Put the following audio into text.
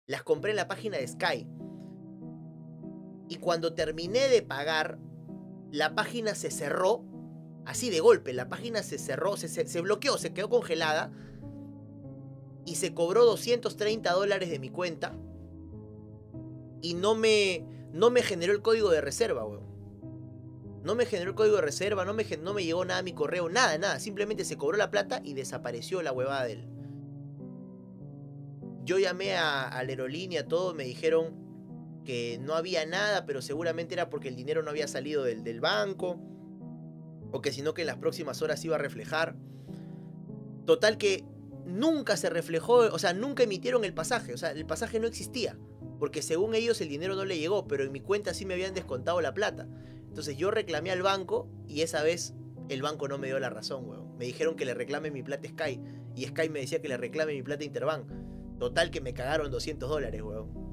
Las compré en la página de Sky. Y cuando terminé de pagar, la página se cerró. Así de golpe, la página se cerró, se bloqueó, se quedó congelada. Y se cobró $230 de mi cuenta. Y no me generó el código de reserva, weón. No me generó el código de reserva, no me llegó nada a mi correo, nada. Simplemente se cobró la plata y desapareció la huevada de él. Yo llamé a la aerolínea, todo, me dijeron que no había nada, pero seguramente era porque el dinero no había salido del banco, o que sino que en las próximas horas iba a reflejar. Total que nunca se reflejó, o sea, nunca emitieron el pasaje, o sea, el pasaje no existía, porque según ellos el dinero no le llegó, pero en mi cuenta sí me habían descontado la plata. Entonces yo reclamé al banco y esa vez el banco no me dio la razón, weón. Me dijeron que le reclame mi plata a Sky, y Sky me decía que le reclame mi plata a Interbank. Total que me cagaron $200, weón.